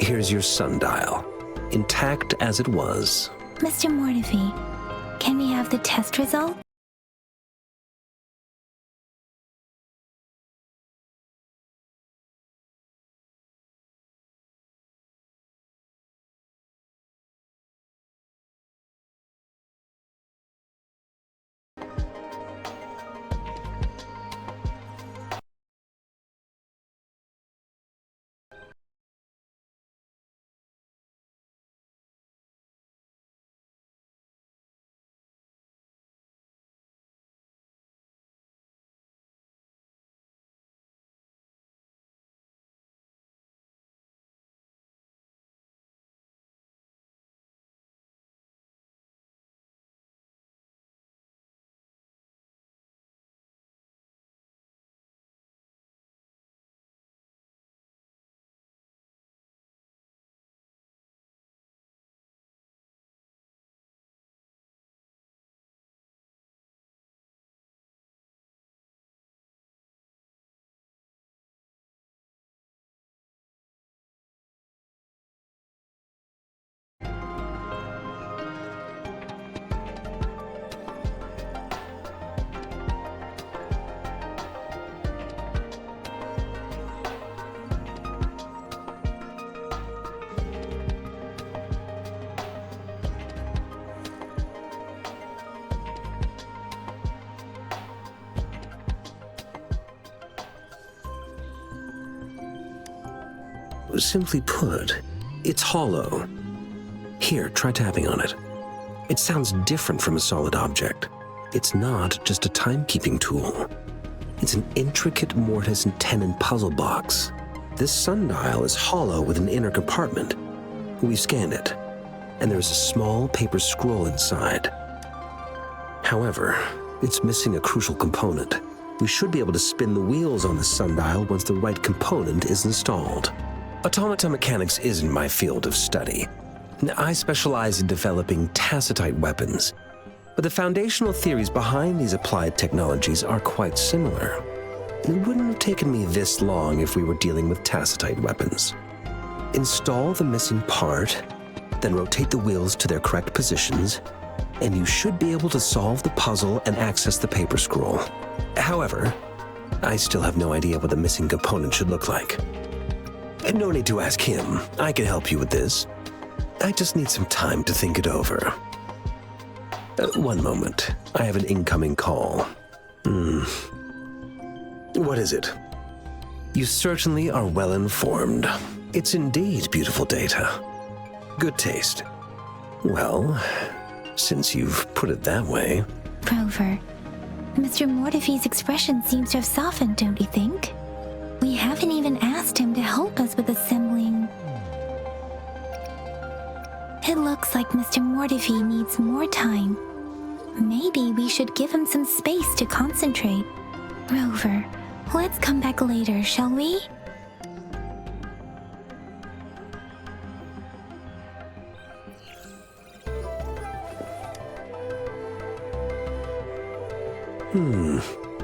Here's your sundial, intact as it was. Mr. Mortefi, can we have the test result? Simply put, it's hollow. Here, try tapping on it. It sounds different from a solid object. It's not just a timekeeping tool. It's an intricate mortise and tenon puzzle box. This sundial is hollow with an inner compartment. We've scanned it, and there's a small paper scroll inside. However, it's missing a crucial component. We should be able to spin the wheels on the sundial once the right component is installed. Automata mechanics isn't my field of study. I specialize in developing tacitite weapons, but the foundational theories behind these applied technologies are quite similar. It wouldn't have taken me this long if we were dealing with tacitite weapons. Install the missing part, then rotate the wheels to their correct positions, and you should be able to solve the puzzle and access the paper scroll. However, I still have no idea what the missing component should look like. No need to ask him. I can help you with this. I just need some time to think it over. One moment. I have an incoming call. What is it? You certainly are well informed. It's indeed beautiful data. Good taste. Well, since you've put it that way... Rover, Mr. Mortefi's expression seems to have softened, don't you think? We haven't even asked him to help us with assembling. It looks like Mr. Mortefi needs more time. Maybe we should give him some space to concentrate. Rover, let's come back later, shall we?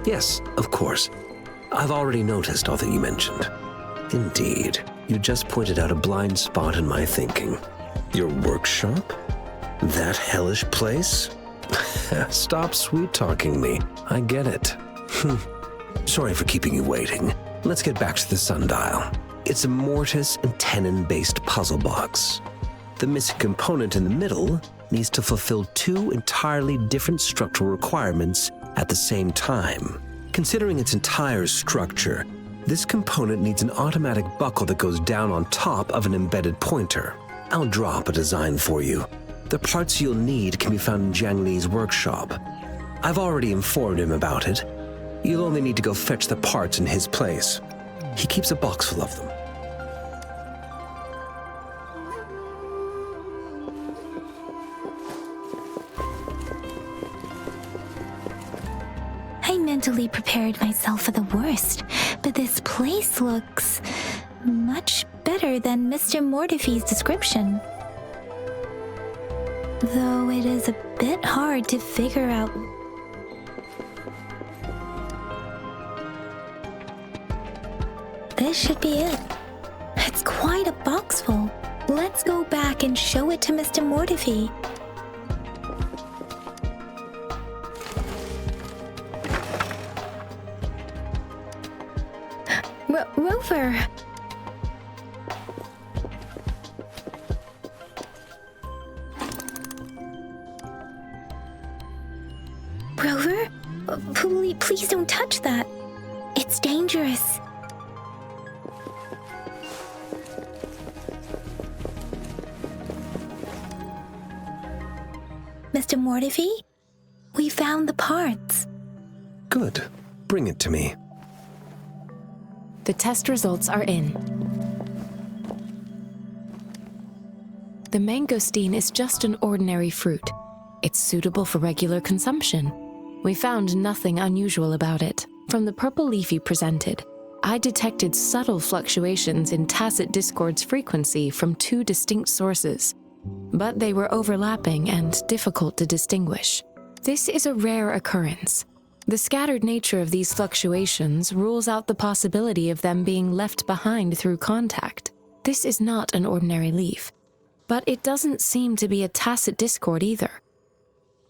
Yes, of course. I've already noticed all that you mentioned. Indeed, you just pointed out a blind spot in my thinking. Your workshop? That hellish place? Stop sweet-talking me. I get it. Sorry for keeping you waiting. Let's get back to the sundial. It's a mortise and tenon-based puzzle box. The missing component in the middle needs to fulfill two entirely different structural requirements at the same time. Considering its entire structure, this component needs an automatic buckle that goes down on top of an embedded pointer. I'll drop a design for you. The parts you'll need can be found in Jiang Li's workshop. I've already informed him about it. You'll only need to go fetch the parts in his place. He keeps a box full of them. I mentally prepared myself for the worst, but this place looks much better than Mr. Mortefi's description. Though it is a bit hard to figure out. This should be it. It's quite a box full. Let's go back and show it to Mr. Mortifi. Rover! Rover? Please don't touch that. It's dangerous. Mr. Mortifi, we found the parts. Good. Bring it to me. The test results are in. The mangosteen is just an ordinary fruit. It's suitable for regular consumption. We found nothing unusual about it. From the purple leaf you presented, I detected subtle fluctuations in tacit discord's frequency from two distinct sources, but they were overlapping and difficult to distinguish. This is a rare occurrence. The scattered nature of these fluctuations rules out the possibility of them being left behind through contact. This is not an ordinary leaf, but it doesn't seem to be a tacit discord either.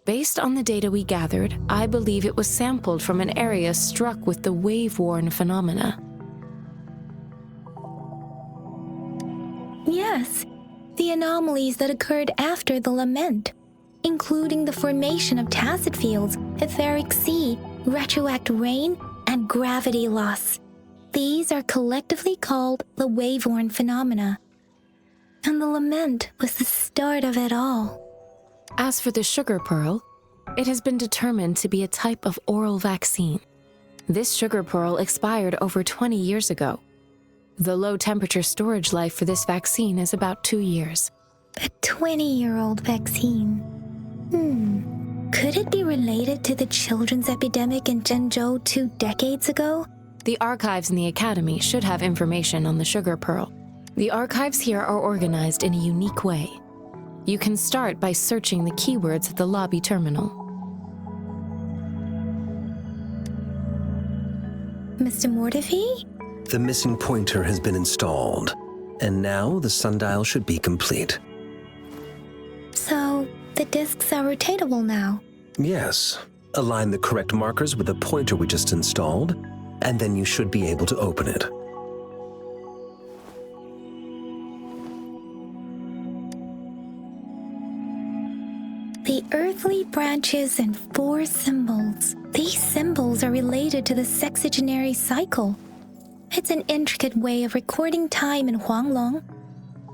Based on the data we gathered, I believe it was sampled from an area struck with the wave-worn phenomena. Yes, the anomalies that occurred after the lament, including the formation of tacit fields, etheric sea, retroact rain, and gravity loss. These are collectively called the wave-worn phenomena. And the lament was the start of it all. As for the sugar pearl, it has been determined to be a type of oral vaccine. This sugar pearl expired over 20 years ago. The low-temperature storage life for this vaccine is about 2 years. A 20-year-old vaccine. Could it be related to the children's epidemic in Zhenzhou 2 decades ago? The archives in the Academy should have information on the sugar pearl. The archives here are organized in a unique way. You can start by searching the keywords at the lobby terminal. Mr. Mortifi? The missing pointer has been installed, and now the sundial should be complete. So, the discs are rotatable now? Yes. Align the correct markers with the pointer we just installed, and then you should be able to open it. The earthly branches and 4 symbols. These symbols are related to the sexagenary cycle. It's an intricate way of recording time in Huanglong.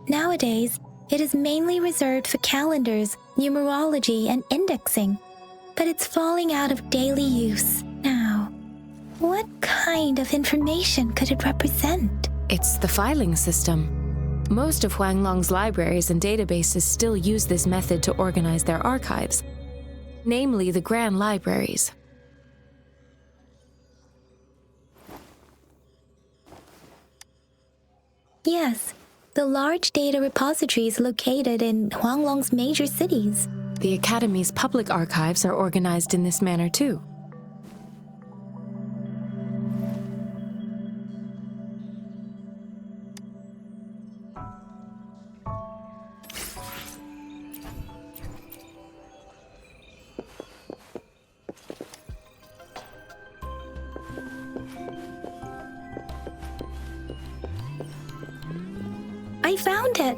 Nowadays, it is mainly reserved for calendars, numerology, and indexing. But it's falling out of daily use now. What kind of information could it represent? It's the filing system. Most of Huanglong's libraries and databases still use this method to organize their archives, namely the Grand Libraries. Yes, the large data repositories located in Huanglong's major cities. The Academy's public archives are organized in this manner too. I found it!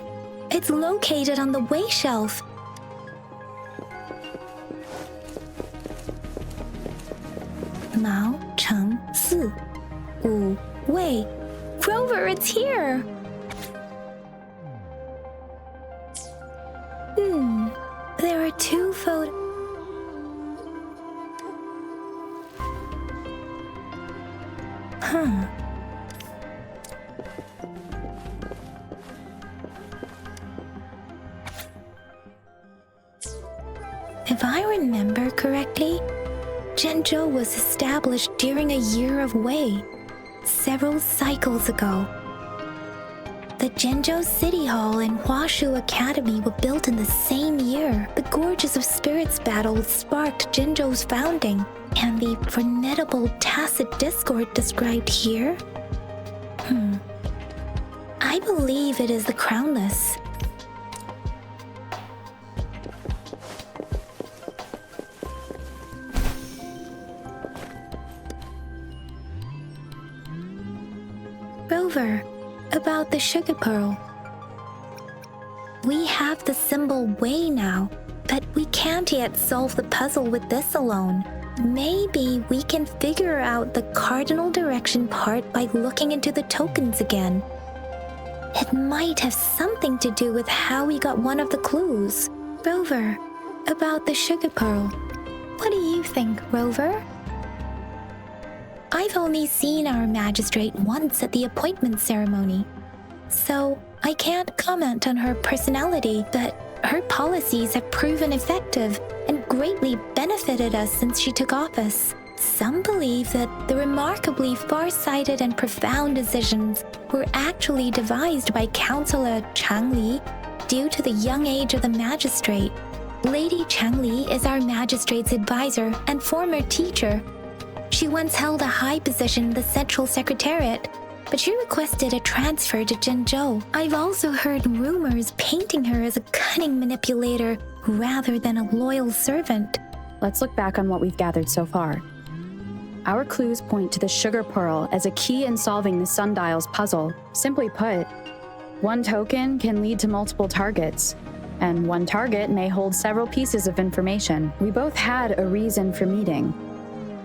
It's located on the way shelf. Mao Cheng Si Wu Wei. Rover, it's here! There are 2 photos. If I remember correctly, Zhenzhou was established during a year of Wei, several cycles ago. The Zhenzhou City Hall and Huashu Academy were built in the same year. The Gorges of Spirits battle sparked Zhenzhou's founding, and the formidable tacit discord described here? I I believe it is the crownless. Rover, about the sugar pearl. We have the symbol way now, but we can't yet solve the puzzle with this alone. Maybe we can figure out the cardinal direction part by looking into the tokens again. It might have something to do with how we got one of the clues. Rover, about the sugar pearl. What do you think, Rover? I've only seen our magistrate once at the appointment ceremony, so I can't comment on her personality, but her policies have proven effective and greatly benefited us since she took office. Some believe that the remarkably far-sighted and profound decisions were actually devised by Councillor Changli due to the young age of the magistrate. Lady Changli is our magistrate's advisor and former teacher. She once held a high position in the Central Secretariat, but she requested a transfer to Zhengzhou. I've also heard rumors painting her as a cunning manipulator rather than a loyal servant. Let's look back on what we've gathered so far. Our clues point to the sugar pearl as a key in solving the sundial's puzzle. Simply put, one token can lead to multiple targets, and one target may hold several pieces of information. We both had a reason for meeting.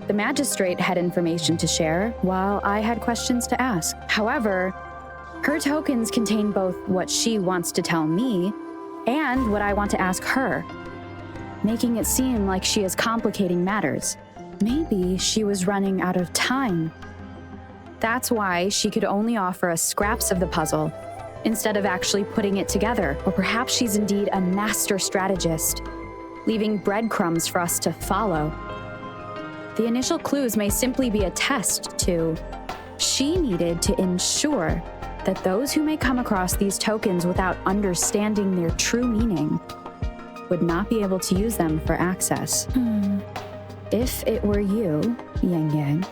The magistrate had information to share, while I had questions to ask. However, her tokens contain both what she wants to tell me and what I want to ask her, making it seem like she is complicating matters. Maybe she was running out of time. That's why she could only offer us scraps of the puzzle, instead of actually putting it together. Or perhaps she's indeed a master strategist, leaving breadcrumbs for us to follow. The initial clues may simply be a test to... She needed to ensure that those who may come across these tokens without understanding their true meaning would not be able to use them for access. If it were you, Yang Yang,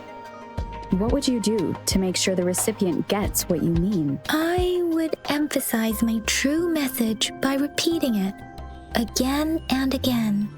what would you do to make sure the recipient gets what you mean? I would emphasize my true message by repeating it again and again.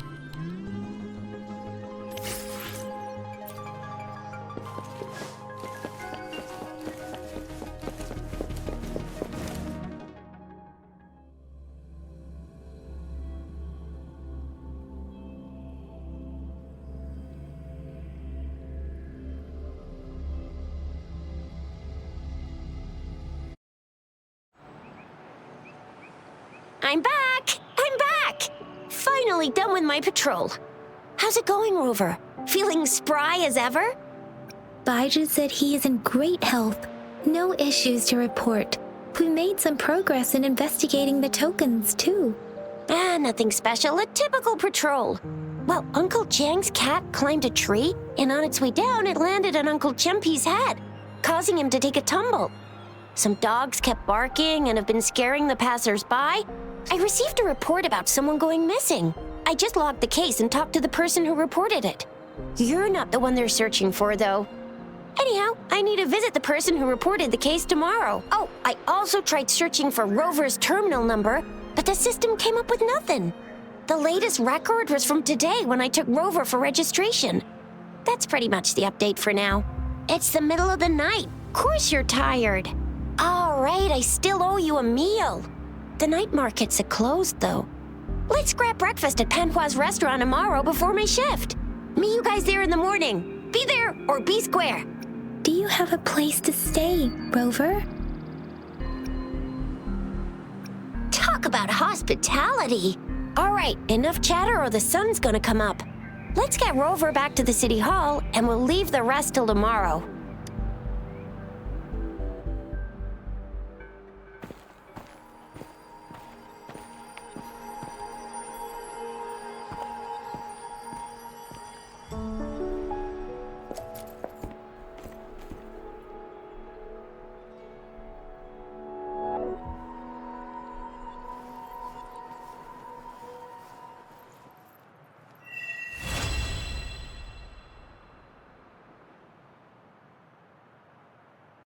I'm back! I'm back! Finally done with my patrol. How's it going, Rover? Feeling spry as ever? Baiju said he is in great health. No issues to report. We made some progress in investigating the tokens, too. Nothing special. A typical patrol. Well, Uncle Jiang's cat climbed a tree, and on its way down, it landed on Uncle Chempi's head, causing him to take a tumble. Some dogs kept barking and have been scaring the passers-by. I received a report about someone going missing. I just logged the case and talked to the person who reported it. You're not the one they're searching for, though. Anyhow, I need to visit the person who reported the case tomorrow. Oh, I also tried searching for Rover's terminal number, but the system came up with nothing. The latest record was from today when I took Rover for registration. That's pretty much the update for now. It's the middle of the night. Of course you're tired. All right, I still owe you a meal. The night markets are closed, though. Let's grab breakfast at Panhua's restaurant tomorrow before my shift. Meet you guys there in the morning. Be there or be square. Do you have a place to stay, Rover? Talk about hospitality. All right, enough chatter or the sun's gonna come up. Let's get Rover back to the city hall and we'll leave the rest till tomorrow.